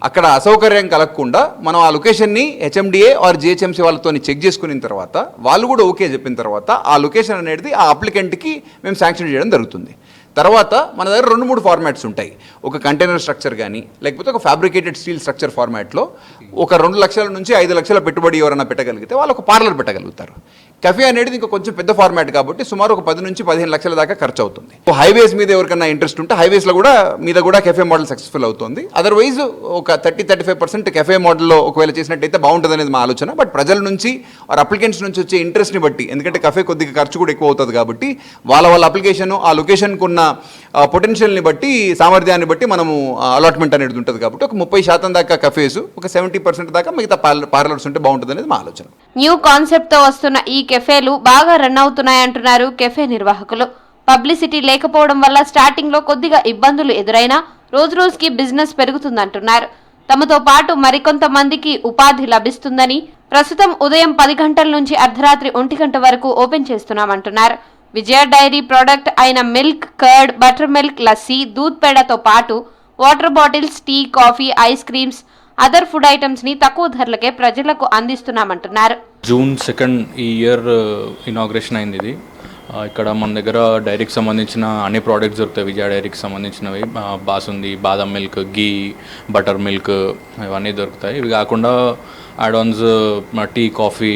అక్కడ అసౌకర్యం కలగకుండా మనం ఆ లొకేషన్ని హెచ్ఎండిఏ ఆర్ జిహెచ్ఎంసీ వాళ్ళతో చెక్ చేసుకున్న తర్వాత వాళ్ళు కూడా ఓకే చెప్పిన తర్వాత ఆ లొకేషన్ అనేది ఆ అప్లికెంట్కి మేము శాంక్షన్ చేయడం జరుగుతుంది. తర్వాత మన దగ్గర 2-3 ఫార్మాట్స్ ఉంటాయి. ఒక కంటైనర్ స్ట్రక్చర్ కానీ లేకపోతే ఒక ఫ్యాబ్రికేటెడ్ స్టీల్ స్ట్రక్చర్ ఫార్మాట్లో ఒక 2 లక్షల నుంచి 5 లక్షల పెట్టుబడి ఎవరైనా పెట్టగలిగితే వాళ్ళు ఒక పార్లర్ పెట్టగలుగుతారు. కెఫే అనేది ఇంకా కొంచెం పెద్ద ఫార్మాట్ కాబట్టి సుమారు ఒక 10 నుంచి 15 లక్షల దాకా ఖర్చు అవుతుంది. హైవేస్ మీద ఎవరికైనా ఇంట్రెస్ట్ ఉంటే హైవేస్లో మీద కూడా కెఫే మోడల్ సక్సెస్ఫుల్ అవుతుంది. అదర్వైజ్ ఒక 30-35% కెఫే మోడల్లో ఒకవేళ చేసినట్టయితే బాగుంటుంది అనేది మా ఆలోచన. బట్ ప్రజల నుంచి ఆర్ అప్లికెంట్స్ నుంచి వచ్చే ఇంట్రెస్ట్ని బట్టి, ఎందుకంటే కెఫే కొద్దిగా ఖర్చు కూడా ఎక్కువ అవుతుంది కాబట్టి వాళ్ళ అప్లికేషన్ ఆ లొకేషన్కు ఉన్న పొటెన్షియల్ని బట్టి, సామర్థ్యాన్ని బట్టి మనము అలాట్మెంట్ అనేది ఉంటుంది. కాబట్టి ఒక 30% దాకా కఫేస్, ఒక 70% దాకా మిగతా పార్లర్స్ ఉంటే బాగుంటుంది అనేది మా ఆలోచన. న్యూ కాన్సెప్ట్ తో వస్తున్న ఈ కెఫేలు బాగా రన్ అవుతున్నాయంటున్నారు కెఫే నిర్వాహకులు. పబ్లిసిటీ లేకపోవడం వల్ల స్టార్టింగ్ లో కొద్దిగా ఇబ్బందులు ఎదురైనా రోజు రోజుకి బిజినెస్ పెరుగుతుందంటున్నారు. తమతో పాటు మరికొంతమందికి ఉపాధి లభిస్తుందని, ప్రస్తుతం ఉదయం 10 గంటల నుంచి అర్ధరాత్రి 1 గంట వరకు ఓపెన్ చేస్తున్నామంటున్నారు. విజయ డైరీ ప్రోడక్ట్ అయిన milk, curd, butter milk, lassi, doodh పేడతో పాటు water bottles, tea, coffee, ice creams, other food items ని తక్కువ ధరలకే ప్రజలకు అందిస్తున్నామంటున్నారు. June 2 ఈ ఇయర్ ఇనాగ్రేషన్ అయింది. ఇది ఇక్కడ మన దగ్గర డైరీకి సంబంధించిన అన్ని ప్రోడక్ట్స్ దొరుకుతాయి. విజయ డైరీకి సంబంధించినవి బాసుంది, బాదం మిల్క్, గీ, బటర్ మిల్క్ ఇవన్నీ దొరుకుతాయి. ఇవి కాకుండా యాడ్-ఆన్స్ టీ, కాఫీ,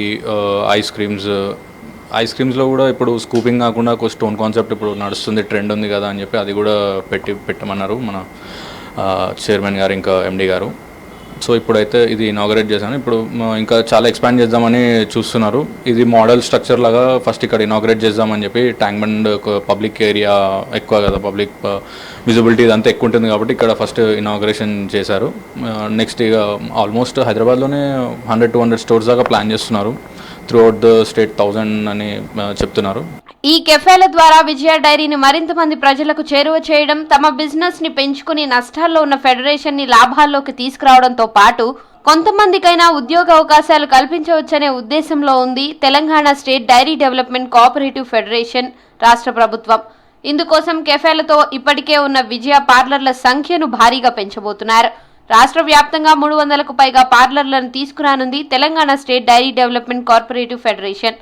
ఐస్ క్రీమ్స్లో కూడా ఇప్పుడు స్కూపింగ్ కాకుండా స్టోన్ కాన్సెప్ట్ ఇప్పుడు నడుస్తుంది, ట్రెండ్ ఉంది కదా అని చెప్పి అది కూడా పెట్టమన్నారు మన చైర్మన్ గారు ఇంకా ఎండి గారు. సో ఇప్పుడైతే ఇది ఇనాగరేట్ చేశాను. ఇప్పుడు ఇంకా చాలా ఎక్స్పాండ్ చేద్దామని చూస్తున్నారు. ఇది మోడల్ స్ట్రక్చర్ లాగా ఫస్ట్ ఇక్కడ ఇనాగరేట్ చేద్దామని చెప్పి, ట్యాంక్ బండ్ పబ్లిక్ ఏరియా ఎక్కువ కదా, పబ్లిక్ విజిబిలిటీ ఇదంతా ఎక్కువ ఉంటుంది కాబట్టి ఇక్కడ ఫస్ట్ ఇనాగరేషన్ చేశారు. నెక్స్ట్ ఇక ఆల్మోస్ట్ హైదరాబాద్లోనే 100-200 స్టోర్స్ దాకా ప్లాన్ చేస్తున్నారు. త్రూఅవుట్ ద స్టేట్ 1000 అని చెప్తున్నారు. ఈ కెఫేల ద్వారా విజయ డైరీని మరింత మంది ప్రజలకు చేరువ చేయడం, తమ బిజినెస్ ని పెంచుకుని నష్టాల్లో ఉన్న ఫెడరేషన్ ని లాభాల్లోకి తీసుకురావడంతో పాటు కొంతమందికైనా ఉద్యోగ అవకాశాలు కల్పించవచ్చనే ఉద్దేశంలో ఉంది Telangana state dairy development cooperative federation రాష్ట్ర ప్రభుత్వం. ఇందుకోసం కెఫేలతో ఇప్పటికే ఉన్న విజయ పార్లర్ల సంఖ్యను భారీగా పెంచబోతున్నారు. రాష్ట్ర వ్యాప్తంగా 300కు పైగా పార్లర్లను తీసుకురానుంది Telangana state dairy development cooperative federation.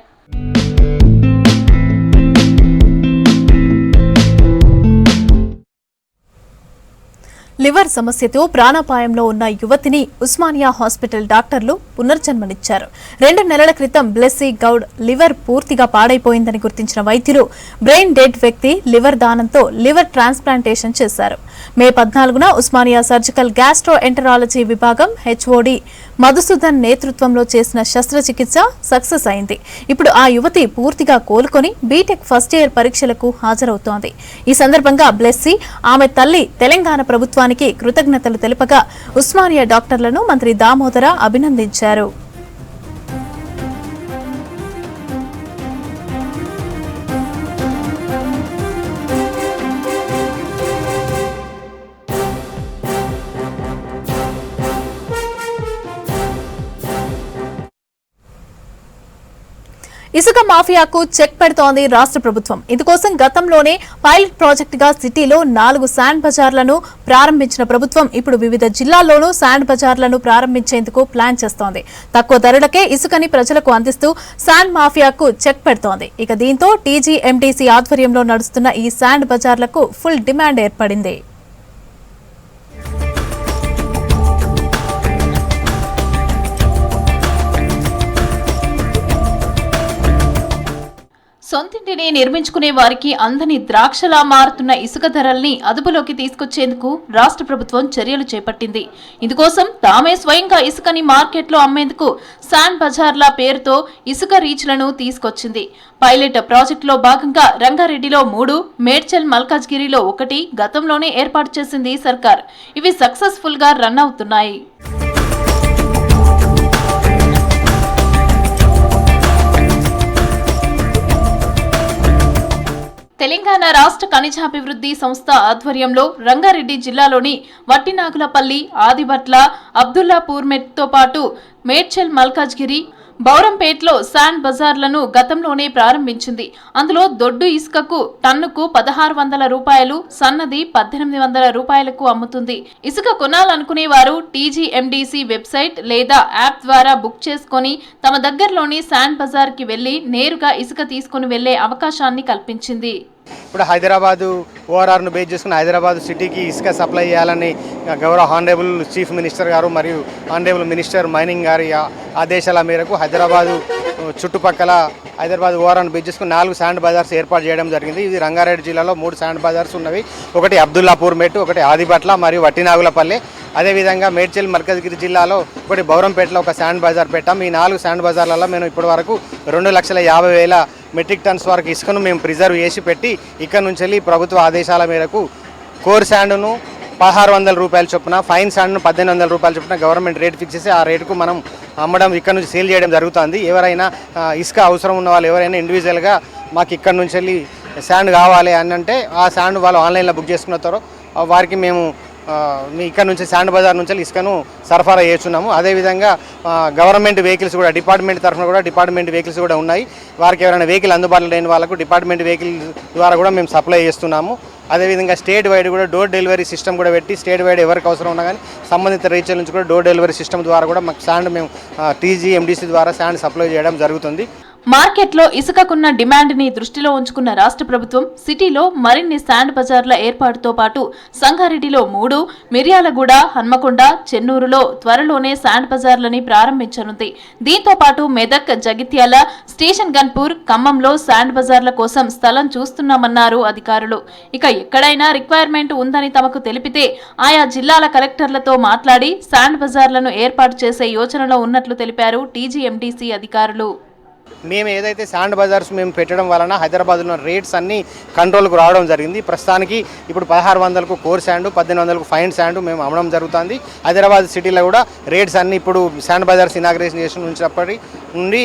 Liver సమస్యతో ప్రాణాపాయంలో ఉన్న యువతిని ఉస్మానియా హాస్పిటల్ డాక్టర్లు పునర్జన్మనిచ్చారు. 2 నెలల క్రితం బ్లెస్సీ గౌడ్ లివర్ పూర్తిగా పాడైపోయిందని గుర్తించిన వైద్యులు బ్రెయిన్ డెడ్ వ్యక్తి లివర్ దానంతో లివర్ ట్రాన్స్ప్లాంటేషన్ చేశారు. మే 14న ఉస్మానియా సర్జికల్ గ్యాస్ట్రో ఎంటరాలజీ విభాగం హెచ్ఓడి మధుసూదన్ నేతృత్వంలో చేసిన శస్త్రచికిత్స సక్సెస్ అయింది. ఇప్పుడు ఆ యువతి పూర్తిగా కోలుకొని బీటెక్ ఫస్ట్ ఇయర్ పరీక్షలకు హాజరవుతోంది. ఈ సందర్భంగా బ్లెస్సీ, ఆమె తల్లి తెలంగాణ ప్రభుత్వానికి కృతజ్ఞతలు తెలుపగా ఉస్మానియా డాక్టర్లను మంత్రి దామోదర అభినందించారు. ఇసుక మాఫియాకు చెక్ పెడుతోంది రాష్ట్ర ప్రభుత్వం. ఇందుకోసం గతంలోనే పైలట్ ప్రాజెక్టుగా సిటీలో 4 శాండ్ బజార్లను ప్రారంభించిన ప్రభుత్వం ఇప్పుడు వివిధ జిల్లాల్లోనూ శాండ్ బజార్లను ప్రారంభించేందుకు ప్లాన్ చేస్తోంది. తక్కువ ధరలకే ఇసుకని ప్రజలకు అందిస్తూ శాండ్ మాఫియాకు చెక్ పెడుతోంది. ఇక దీంతో టీజీఎంటీసీ ఆధ్వర్యంలో నడుస్తున్న ఈ శాండ్ బజార్లకు ఫుల్ డిమాండ్ ఏర్పడింది. సొంతింటిని నిర్మించుకునే వారికి అందని ద్రాక్షలా మారుతున్న ఇసుక ధరల్ని అదుపులోకి తీసుకొచ్చేందుకు రాష్ట్ర ప్రభుత్వం చర్యలు చేపట్టింది. ఇందుకోసం తామే స్వయంగా ఇసుకని మార్కెట్లో అమ్మేందుకు శాండ్ బజార్ల పేరుతో ఇసుక రీచ్లను తీసుకొచ్చింది. పైలట్ ప్రాజెక్టులో భాగంగా రంగారెడ్డిలో 3, మేడ్చల్ మల్కాజ్గిరిలో 1 గతంలోనే ఏర్పాటు చేసింది సర్కార్. ఇవి సక్సెస్ఫుల్ గా రన్ అవుతున్నాయి. తెలంగాణ రాష్ట్ర ఖనిజాభివృద్ధి సంస్థ ఆధ్వర్యంలో రంగారెడ్డి జిల్లాలోని వట్టినాగులపల్లి, ఆదిబట్ల, అబ్దుల్లాపూర్మెట్తో పాటు మేడ్చల్ మల్కాజ్గిరి బౌరంపేట్లో శాండ్ బజార్లను గతంలోనే ప్రారంభించింది. అందులో దొడ్డు ఇసుకకు టన్నుకు 1600 రూపాయలు, సన్నది 1800 రూపాయలకు అమ్ముతుంది. ఇసుక కొనాలనుకునే వారు టీజీఎండీసీ వెబ్సైట్ లేదా యాప్ ద్వారా బుక్ చేసుకుని తమ దగ్గరలోని శాండ్ బజార్ కి వెళ్లి నేరుగా ఇసుక తీసుకుని వెళ్లే అవకాశాన్ని కల్పించింది. ఇప్పుడు హైదరాబాదు ఓఆర్ఆర్ను బేస్ చేసుకుని హైదరాబాద్ సిటీకి ఇసుక సప్లై చేయాలని గౌరవ హానరబుల్ చీఫ్ మినిస్టర్ గారు మరియు హానరబుల్ మినిస్టర్ మైనింగ్ గారి ఆదేశాల మేరకు హైదరాబాదు చుట్టుపక్కల హైదరాబాద్ ఓఆర్ఆర్ను బేస్ చేసుకుని 4 శాండ్ బజార్స్ ఏర్పాటు చేయడం జరిగింది. ఇది రంగారెడ్డి జిల్లాలో 3 శాండ్ బజార్స్ ఉన్నవి. ఒకటి అబ్దుల్లాపూర్ మెట్, ఒకటి ఆదిబట్ల మరియు వట్టినాగులపల్లె. అదేవిధంగా మేడ్చల్ మల్కాజ్గిరి జిల్లాలో ఒకటి బౌరంపేటలో ఒక శాండ్ బజార్ పెట్టాం. ఈ 4 శాండ్ బజార్లలో మేము ఇప్పటి వరకు 2,50,000 మెట్రిక్ టన్స్ వరకు ఇసుకను మేము ప్రిజర్వ్ చేసి పెట్టి ఇక్కడ నుంచి వెళ్ళి ప్రభుత్వ ఆదేశాల మేరకు కోర్ శాండ్ను 1600 రూపాయలు చొప్పున, ఫైన్ శాండ్ను 1800 రూపాయలు చొప్పున గవర్నమెంట్ రేట్ ఫిక్స్ చేసి ఆ రేటుకు మనం అమ్మడం, ఇక్కడ నుంచి సేల్ చేయడం జరుగుతుంది. ఎవరైనా ఇసుక అవసరం ఉన్న వాళ్ళు ఎవరైనా ఇండివిజువల్గా మాకు ఇక్కడ నుంచి వెళ్ళి శాండ్ కావాలి అని అంటే ఆ శాండ్ వాళ్ళు ఆన్లైన్లో బుక్ చేసుకున్నారో వారికి మేము మీ ఇక్కడ నుంచి శాండ్ బజార్ నుంచి ఇసుకను సరఫరా చేస్తున్నాము. అదేవిధంగా గవర్నమెంట్ వెహికల్స్ కూడా డిపార్ట్మెంట్ తరఫున కూడా డిపార్ట్మెంట్ వెహికల్స్ కూడా ఉన్నాయి. వారికి ఎవరైనా వెహికల్ అందుబాటులో లేని వాళ్ళకు డిపార్ట్మెంట్ వెహికల్ ద్వారా కూడా మేము సప్లై చేస్తున్నాము. అదేవిధంగా స్టేట్ వైడ్ కూడా డోర్ డెలివరీ సిస్టమ్ కూడా పెట్టి స్టేట్ వైడ్ ఎవరికి అవసరం ఉన్నా కానీ సంబంధిత రీచర్ల నుంచి కూడా డోర్ డెలివరీ సిస్టమ్ ద్వారా కూడా మాకు శాండ్ మేము టీజీఎండీసీ ద్వారా శాండ్ సప్లై చేయడం జరుగుతుంది. మార్కెట్లో ఇసుకకున్న డిమాండ్ ని దృష్టిలో ఉంచుకున్న రాష్ట్ర ప్రభుత్వం సిటీలో మరిన్ని శాండ్ బజార్ల ఏర్పాటుతో పాటు సంగారెడ్డిలో 3, మిర్యాలగూడ, హన్మకొండ, చెన్నూరులో త్వరలోనే శాండ్ బజార్లని ప్రారంభించనుంది. దీంతో పాటు మెదక్, జగిత్యాల, స్టేషన్ గన్పూర్, ఖమ్మంలో శాండ్ బజార్ల కోసం స్థలం చూస్తున్నామన్నారు అధికారులు. ఇక ఎక్కడైనా రిక్వైర్మెంట్ ఉందని తమకు తెలిపితే ఆయా జిల్లాల కలెక్టర్లతో మాట్లాడి శాండ్ బజార్లను ఏర్పాటు చేసే యోచనలో ఉన్నట్లు తెలిపారు టీజీఎండీసీ అధికారులు. మేము ఏదైతే శాండ్ బజార్స్ మేము పెట్టడం వలన హైదరాబాద్లో రేట్స్ అన్నీ కంట్రోల్కు రావడం జరిగింది. ప్రస్తుతానికి ఇప్పుడు 1600కు కోర్ శాండ్, 1800కు ఫైన్ శాండ్ మేము అమ్మడం జరుగుతుంది. హైదరాబాద్ సిటీలో కూడా రేట్స్ అన్నీ ఇప్పుడు శాండ్ బజార్స్ ఇనాగ్రేషన్ చేసిన నుంచినప్పటి నుండి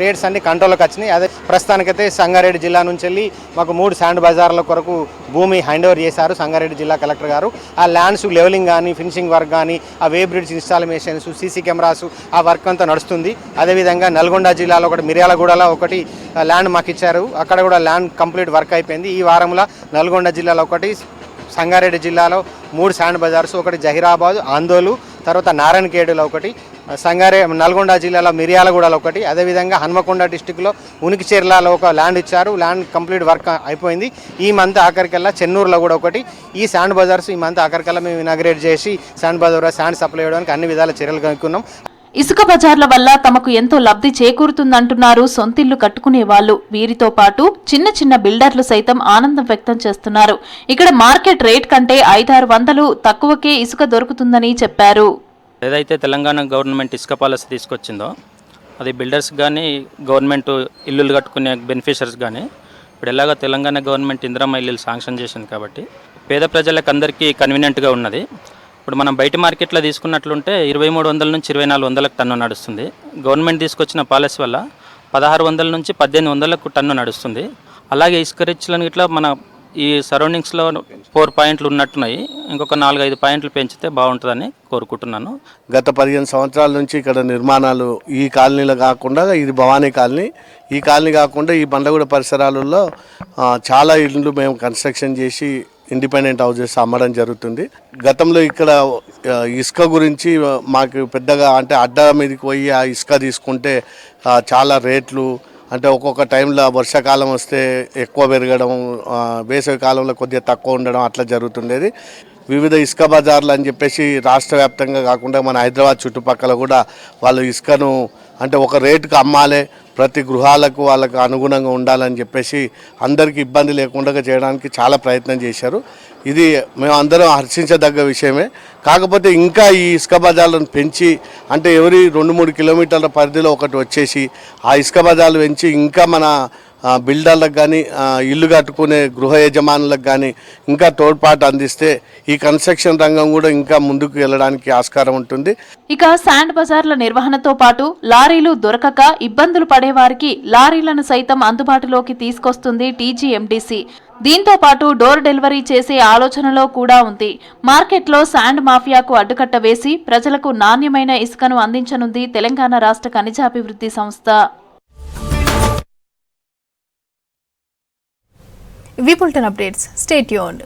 రేట్స్ అన్నీ కంట్రోల్కి వచ్చినాయి. అదే ప్రస్తుతానికైతే సంగారెడ్డి జిల్లా నుంచి వెళ్ళి మాకు 3 శాండ్ బజార్ల కొరకు భూమి హ్యాండ్ ఓవర్ చేశారు సంగారెడ్డి జిల్లా కలెక్టర్ గారు. ఆ ల్యాండ్స్ లెవెలింగ్ కానీ, ఫినిషింగ్ వర్క్ కానీ, ఆ వే బ్రిడ్జ్ ఇన్స్టాలేషన్స్, సీసీ కెమెరాస్, ఆ వర్క్ అంతా నడుస్తుంది. అదేవిధంగా నల్గొండ జిల్లాలో ఒకటి మిర్యాలగూడలో ఒకటి ల్యాండ్ మాకు ఇచ్చారు. అక్కడ కూడా ల్యాండ్ కంప్లీట్ వర్క్ అయిపోయింది. ఈ వారంలో నల్గొండ జిల్లాలో ఒకటి, సంగారెడ్డి జిల్లాలో 3 శాండ్ బజార్స్, ఒకటి జహీరాబాద్, ఆందోలు, తర్వాత నారాయణఖేడ్లో ఒకటి, నల్గొండ జిల్లాలో మిర్యాలగూడలో ఒకటి, అదేవిధంగా హన్మకొండ డిస్టిక్లో ఉనికిచెర్లలో ఒక ల్యాండ్ ఇచ్చారు. ల్యాండ్ కంప్లీట్ వర్క్ అయిపోయింది. ఈ మంత్ ఆఖరికల్లా చెన్నూరులో కూడా ఒకటి. ఈ శాండ్ బజార్స్ ఈ మంత్ ఆఖరికల్లా మేము ఇనాగ్రేట్ చేసి శాండ్ బజార్ శాండ్ సప్లై చేయడానికి అన్ని విధాల చర్యలు కనుక్కున్నాం. ఇసుక బజార్ల వల్ల తమకు ఎంతో లబ్ధి చేకూరుతుందంటున్నారు సొంతిల్లు కట్టుకునే వాళ్ళు. వీరితో పాటు చిన్న చిన్న బిల్డర్లు సైతం ఆనందం వ్యక్తం చేస్తున్నారు. ఇక్కడ మార్కెట్ రేట్ కంటే 500-600 తక్కువకే ఇసుక దొరుకుతుందని చెప్పారు. ఏదైతే తెలంగాణ గవర్నమెంట్ ఇసుక పాలసీ తీసుకొచ్చిందో అది బిల్డర్స్ కానీ, గవర్నమెంట్ ఇల్లులు కట్టుకునే బెనిఫిషరీస్ కానీ, ఇప్పుడు ఎలాగో తెలంగాణ గవర్నమెంట్ ఇందిరమ్మ ఇల్లులు శాంక్షన్ చేసింది కాబట్టి పేద ప్రజలకు అందరికీ కన్వీనియంట్గా ఉన్నది. ఇప్పుడు మనం బయట మార్కెట్లో తీసుకున్నట్లుంటే 2300 నుంచి 2400కు టన్ను నడుస్తుంది. గవర్నమెంట్ తీసుకొచ్చిన పాలసీ వల్ల 1600 నుంచి 1800కు టన్ను నడుస్తుంది. అలాగే ఇసుక రిచ్లను ఇట్లా మన ఈ సరౌండింగ్స్లో 4 పాయింట్లు ఉన్నట్టున్నాయి. ఇంకొక 4-5 పాయింట్లు పెంచితే బాగుంటుందని కోరుకుంటున్నాను. గత 15 సంవత్సరాల నుంచి ఇక్కడ నిర్మాణాలు ఈ కాలనీలో కాకుండా, ఇది భవానీ కాలనీ, ఈ కాలనీ కాకుండా ఈ బండ్లగూడ పరిసరాలలో చాలా ఇళ్ళు మేము కన్స్ట్రక్షన్ చేసి ఇండిపెండెంట్ హౌజెస్ అమ్మడం జరుగుతుంది. గతంలో ఇక్కడ ఇసుక గురించి మాకు పెద్దగా అంటే అడ్డా మీదకి పోయి ఆ ఇసుక తీసుకుంటే చాలా రేట్లు, అంటే ఒక్కొక్క టైంలో వర్షాకాలం వస్తే ఎక్కువ పెరగడం, వేసవి కాలంలో కొద్దిగా తక్కువ ఉండడం అట్లా జరుగుతుండేది. వివిధ ఇసుక బజార్లు అని చెప్పేసి రాష్ట్ర వ్యాప్తంగా కాకుండా మన హైదరాబాద్ చుట్టుపక్కల కూడా వాళ్ళు ఇసుకను అంటే ఒక రేటుకు అమ్మాలి, ప్రతి గృహాలకు వాళ్ళకు అనుగుణంగా ఉండాలని చెప్పేసి అందరికీ ఇబ్బంది లేకుండా చేయడానికి చాలా ప్రయత్నం చేశారు. ఇది మేము అందరం హర్షించదగ్గ విషయమే. కాకపోతే ఇంకా ఈ ఇసుక బజార్లను పెంచి అంటే ఎవరి 2-3 కిలోమీటర్ల పరిధిలో ఒకటి వచ్చేసి ఆ ఇసుక బజార్లు పెంచి ఇంకా మన బిల్డర్లకు కానీ ఇల్లు కట్టుకునే గృహ యజమానులకు కానీ ఇంకా తోడ్పాటు అందిస్తే ఈ కన్స్ట్రక్షన్ రంగం కూడా ఇంకా ముందుకు వెళ్ళడానికి ఆస్కారం ఉంటుంది. ఇక శాండ్ బజార్ల నిర్వహణతో పాటు లారీలు దొరకక ఇబ్బందులు పడేవారికి లారీలను సైతం అందుబాటులోకి తీసుకొస్తుంది టీజీఎండీసీ. దీంతో పాటు డోర్ డెలివరీ చేసే ఆలోచనలో కూడా ఉంది. మార్కెట్లో శాండ్ మాఫియాకు అడ్డుకట్ట వేసి ప్రజలకు నాణ్యమైన ఇసుకను అందించనుంది తెలంగాణ రాష్ట్ర ఖనిజాభివృద్ధి సంస్థ. ఇవి బులెటిన్ అప్డేట్స్. Stay tuned.